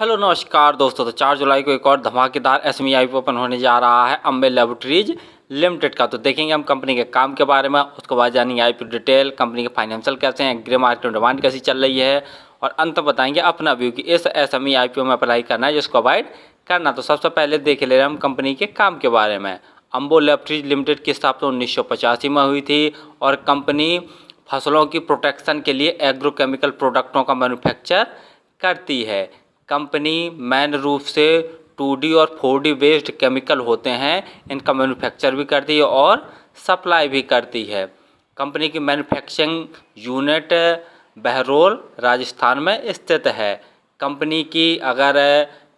Hello नमस्कार दोस्तों। तो 4 जुलाई को एक और धमाकेदार एसएमई आईपीओ ओपन होने जा रहा है अम्बे लैबोरेटरीज लिमिटेड का। तो देखेंगे हम कंपनी के काम के बारे में, उसके बाद जानेंगे आईपीओ डिटेल, कंपनी के फाइनेंशियल कैसे हैं, ग्रे मार्केट में डिमांड कैसी चल रही है, और अंत में बताएंगे अपना व्यू कि इस एसएमई आईपीओ में अप्लाई करना है जिसको अवॉइड करना। तो सबसे पहले देख ले रहे हम कंपनी के काम के बारे में। अम्बो लैबोरेटरीज लिमिटेड की स्थापना 1985 में हुई थी और कंपनी फसलों की प्रोटेक्शन के लिए एग्रोकेमिकल प्रोडक्टों का मैन्युफैक्चर करती है। कंपनी मेन रूप से 2D और 4D बेस्ड केमिकल होते हैं, इनका मैन्युफैक्चर भी करती है और सप्लाई भी करती है। कंपनी की मैन्युफैक्चरिंग यूनिट बहरोल राजस्थान में स्थित है। कंपनी की अगर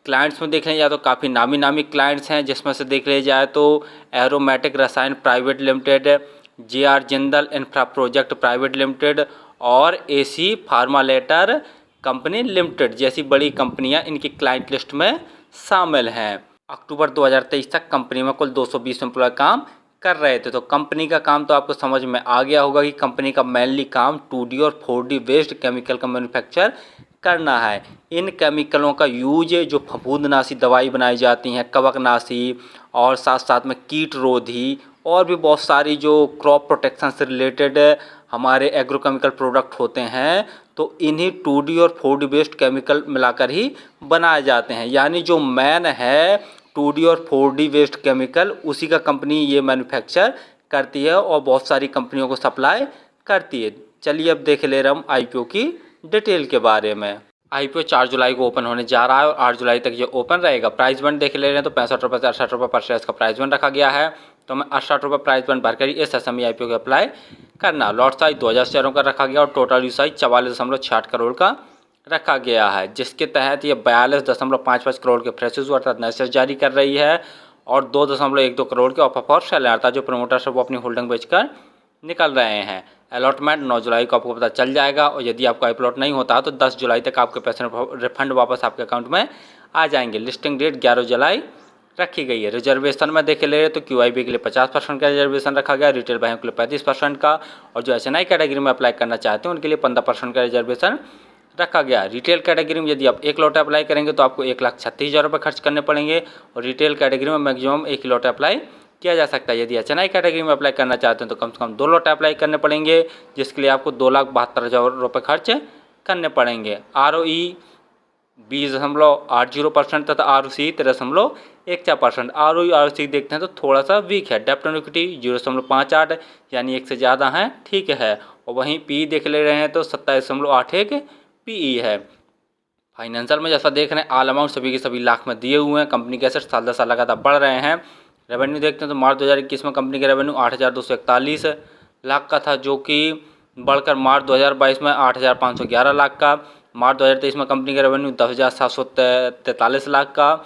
क्लाइंट्स में देख लिया जाए तो काफ़ी नामी क्लाइंट्स हैं, जिसमें से देख लिया जाए तो एरोमेटिक रसायन private limited, JR Jindal infra project private limited और AC फार्मालेटर कंपनी लिमिटेड जैसी बड़ी कंपनियां इनकी क्लाइंट लिस्ट में शामिल हैं। अक्टूबर 2023 तक कंपनी में कुल 220 एम्प्लॉय काम कर रहे थे। तो कंपनी का काम तो आपको समझ में आ गया होगा कि कंपनी का मेनली काम 2D और 4D बेस्ड केमिकल का मैन्युफैक्चर करना है। इन केमिकलों का यूज जो फफूंदनाशी दवाई बनाई जाती हैं, कवकनाशी और साथ साथ में कीट रोधी और भी बहुत सारी जो क्रॉप प्रोटेक्शन से रिलेटेड हमारे एग्रोकेमिकल प्रोडक्ट होते हैं, तो इन्हीं 2D और 4D बेस्ड केमिकल मिलाकर ही बनाए जाते हैं। यानी जो मेन है 2D और 4D बेस्ड केमिकल, उसी का कंपनी ये मैन्युफैक्चर करती है और बहुत सारी कंपनियों को सप्लाई करती है। चलिए अब देख ले रहे हम आईपीओ की डिटेल के बारे में। आईपीओ 4 जुलाई को ओपन होने जा रहा है और 8 जुलाई तक ये ओपन रहेगा। प्राइस बंड देख ले रहे हैं तो 65 रुपये से 68 रुपये पर शेयर का प्राइस बंड रखा गया है। तो हमें 68 रुपये प्राइस बंड भरकर इस एसएमई आईपीओ को अप्लाई करना। लॉट साइज 2000 शेयरों का रखा गया और टोटल यू साइज 44.66 करोड़ का रखा गया है, जिसके तहत ये 42.55 करोड़ के फ्रेश इशू अर्थात नए शेयर जारी कर रही है और 2.12 करोड़ के ऑफर फॉर सेल अर्थात जो प्रमोटर्स है वो अपनी होल्डिंग बेचकर निकल रहे हैं। अलॉटमेंट 9 जुलाई को आपको पता चल जाएगा और यदि आपका अलॉट नहीं होता तो 10 जुलाई तक आपके पैसे रिफंड वापस आपके अकाउंट में आ जाएंगे। लिस्टिंग डेट 11 जुलाई रखी गई है। रिजर्वेशन में देख ले रहे तो QIB के लिए 50% का रिजर्वेशन रखा गया, रिटेल बैंक के लिए 35% का, और जो HNI कैटेगरी में अप्लाई करना चाहते हैं उनके लिए 15% का रिजर्वेशन रखा गया। रिटेल कैटेगरी में यदि आप एक लॉट अप्लाई करेंगे तो आपको 1,36,000 रुपये खर्च करने पड़ेंगे और रिटेल कैटेगरी में मैक्सिमम एक लॉट अप्लाई किया जा सकता है। यदि HNI कैटेगरी में अप्लाई करना चाहते हैं तो कम से कम 2 लॉट अप्लाई करने पड़ेंगे, जिसके लिए आपको 2,72,000 रुपये खर्च करने पड़ेंगे। ROE 20.80% तथा ROC 13.14%। ROE ROC देखते हैं तो थोड़ा सा वीक है। डेप्ट एंड इक्विटी 0.58 यानी 1 से ज़्यादा है, ठीक है। और वहीं PE देख ले रहे हैं तो 27.81 PE है। फाइनेंशियल में जैसा देख रहे हैं ऑल अमाउंट सभी के सभी लाख में दिए हुए हैं। कंपनी के एसेट साल दर साल लगातार बढ़ रहे हैं। रेवेन्यू देखते हैं तो मार्च 2021 में कंपनी का रेवेन्यू 8,241 लाख का था, जो कि बढ़कर मार्च 2022 में 8,511 लाख का। मार्च 2023 में कंपनी का रेवेन्यू 10,743 लाख का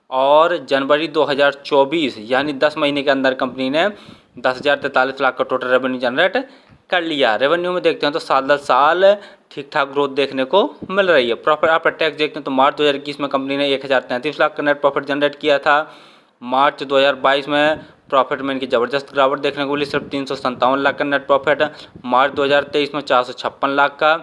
और जनवरी 2024 यानी 10 महीने के अंदर कंपनी ने 10,043 लाख का टोटल रेवेन्यू जनरेट कर लिया। रेवेन्यू में देखते हैं तो साल दर साल ठीक ठाक ग्रोथ देखने को मिल रही है। प्रॉफिट आफ्टर टैक्स देखते हैं तो मार्च 2021 में कंपनी ने 1,033 लाख का नेट प्रॉफिट जनरेट किया था। मार्च 2022 में प्रॉफिट में इनकी ज़बरदस्त गिरावट देखने को मिली, सिर्फ 357 लाख का नेट प्रॉफिट। मार्च 2023 में 456 लाख का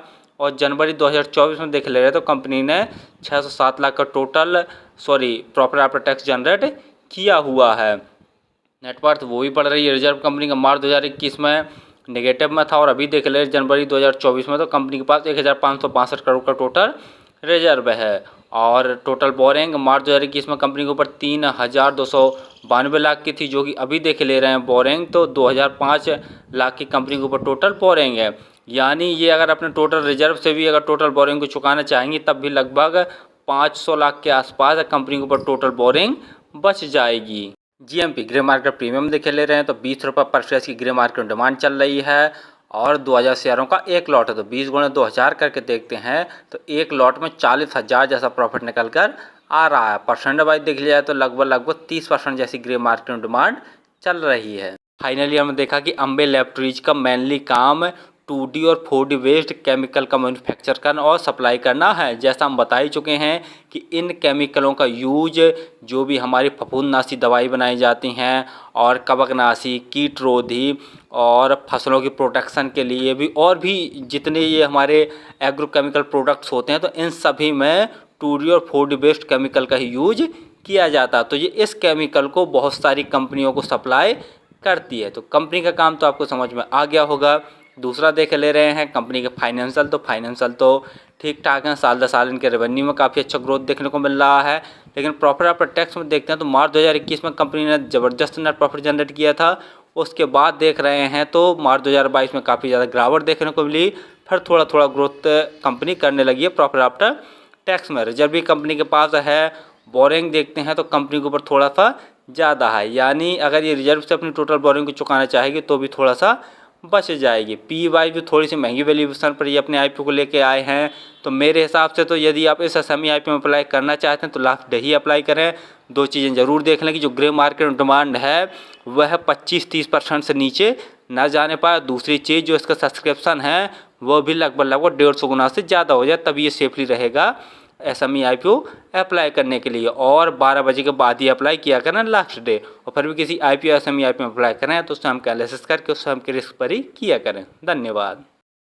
और जनवरी 2024 में देख ले रहे तो कंपनी ने 607 लाख का total profit after tax generate किया हुआ है। नेटवर्थ वो भी बढ़ रही है। रिजर्व कंपनी का मार्च 2021 में नेगेटिव में था और अभी देख ले जनवरी 2024 में तो कंपनी के पास 1,562 करोड़ का टोटल रिजर्व है। और टोटल बोरिंग मार्च 2021 में कंपनी के ऊपर 3,292 लाख की थी, जो कि अभी देख ले रहे हैं बोरिंग तो 2,005 लाख की कंपनी के ऊपर टोटल बोरिंग है। यानी ये अगर अपने टोटल रिजर्व से भी अगर टोटल बोरिंग को चुकाना चाहेंगी तब भी लगभग 500 लाख के आसपास कंपनी के ऊपर टोटल बोरिंग बच जाएगी। GMP ग्रे मार्केट प्रीमियम देखे ले रहे हैं तो 20 रुपये पर शेयर की ग्रे मार्केट में डिमांड चल रही है और 2,000 शेयरों का एक लॉट है तो 20 गुणे 2,000 करके देखते हैं तो एक लॉट में 40,000 जैसा प्रॉफिट निकल कर आ रहा है। परसेंट वाइज देख लिया जाए तो लगभग 30% जैसी ग्रे मार्केट में डिमांड चल रही है। फाइनली हमने देखा कि अम्बे लैबोरेटरीज का मेनली काम 2D और 4D बेस्ड केमिकल का मैन्युफैक्चर करना और सप्लाई करना है। जैसा हम बता ही चुके हैं कि इन केमिकलों का यूज जो भी हमारी फफूंदनाशी दवाई बनाई जाती हैं और कवकनाशी, कीट रोधी और फसलों की प्रोटेक्शन के लिए भी और भी जितने ये हमारे एग्रोकेमिकल प्रोडक्ट्स होते हैं तो इन सभी में 2D और 4D बेस्ड केमिकल का ही यूज किया जाता है। तो ये इस केमिकल को बहुत सारी कंपनियों को सप्लाई करती है। तो कंपनी का काम तो आपको समझ में आ गया होगा। दूसरा देख ले रहे हैं कंपनी के फाइनेंशियल। तो फाइनेंशियल तो ठीक ठाक हैं, साल दर साल इनके रेवेन्यू में काफ़ी अच्छा ग्रोथ देखने को मिल रहा है। लेकिन प्रॉफिट आफ्टर टैक्स में देखते हैं तो मार्च 2021 में कंपनी ने ज़बरदस्त नेट प्रॉफिट जनरेट किया था। उसके बाद देख रहे हैं तो मार्च 2022 में काफ़ी ज़्यादा गिरावट देखने को मिली। फिर थोड़ा थोड़ा ग्रोथ कंपनी करने लगी है प्रॉफिट आफ्टर टैक्स में। रिजर्व भी कंपनी के पास है। बोरिंग देखते हैं तो कंपनी के ऊपर थोड़ा सा ज़्यादा है, यानी अगर ये रिजर्व से अपनी टोटल बोरिंग को चुकाना चाहेगी तो भी थोड़ा सा बच जाएगी। पी वाई भी थोड़ी सी महंगी वैल्यूएशन पर ये अपने आईपीओ को लेके आए हैं। तो मेरे हिसाब से तो यदि आप इस एसएमई आईपीओ में अप्लाई करना चाहते हैं तो लास्ट डे ही अप्लाई करें। दो चीज़ें ज़रूर देख लें कि जो ग्रे मार्केट में डिमांड है वह 25-30% से नीचे ना जाने पाए। दूसरी चीज़ जो इसका सब्सक्रिप्शन है वो भी लगभग 150 गुना से ज़्यादा हो जाए, तब ये सेफली रहेगा एसएमई आईपीओ अप्लाई करने के लिए। और 12 बजे के बाद ही अप्लाई किया करें लास्ट डे। और फिर भी किसी आईपीओ एसएमई आईपीओ में अप्लाई करें तो उससे हम एनालिसिस करके उससे हम रिस्क पर ही किया करें। धन्यवाद।